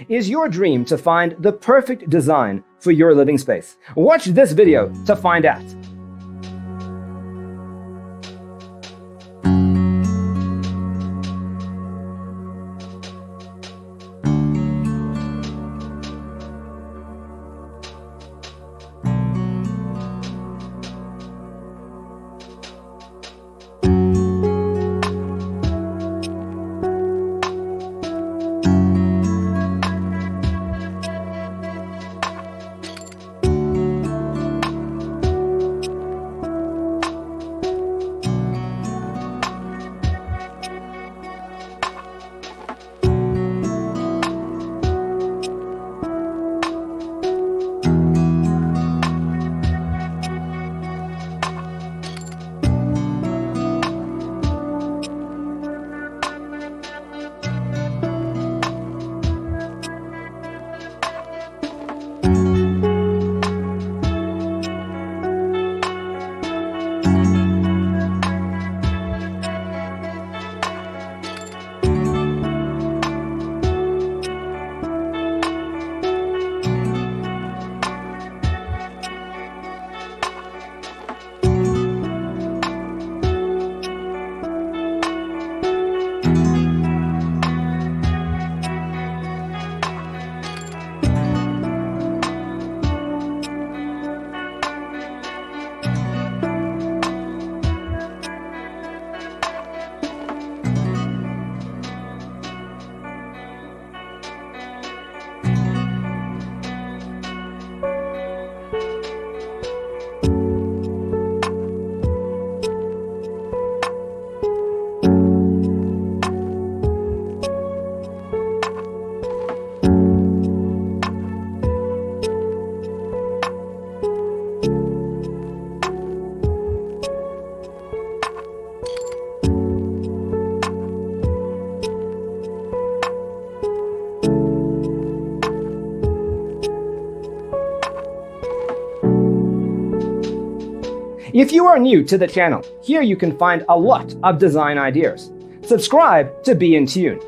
Is your dream to find the perfect design for your living space? Watch this video to find out. If you are new to the channel, here you can find a lot of design ideas. Subscribe to be in tune.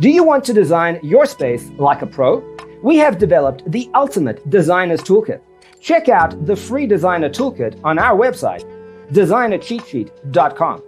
Do you want to design your space like a pro? We have developed the ultimate designer's toolkit. Check out the free designer toolkit on our website, designercheatsheet.com.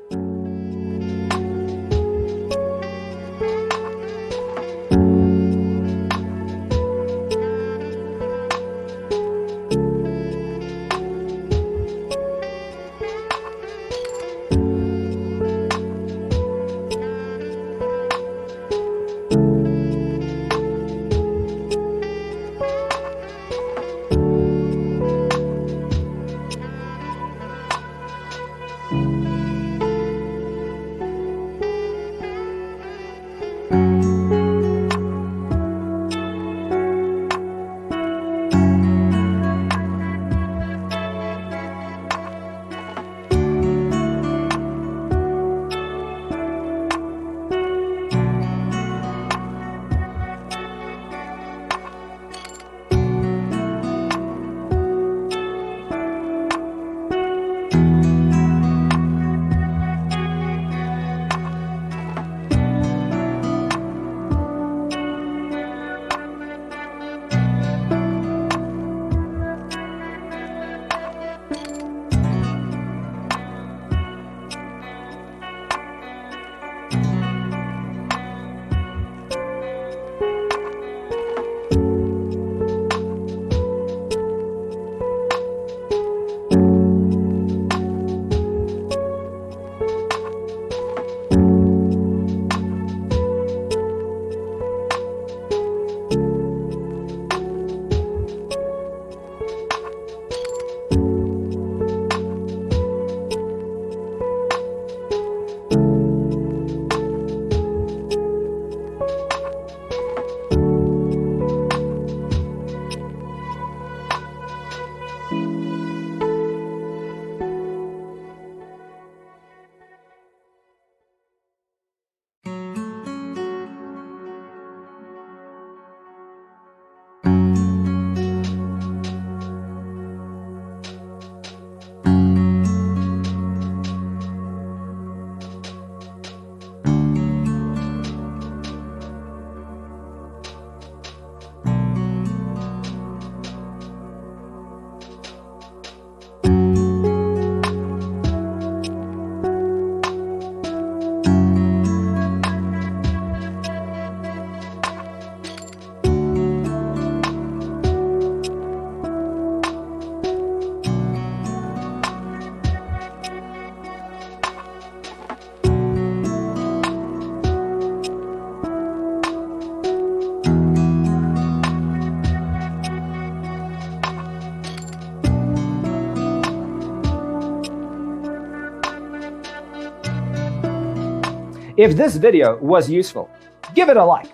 If this video was useful, give it a like.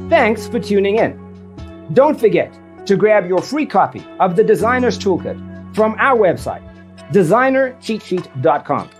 Thanks for tuning in. Don't forget to grab your free copy of the Designer's Toolkit from our website, designercheatsheet.com.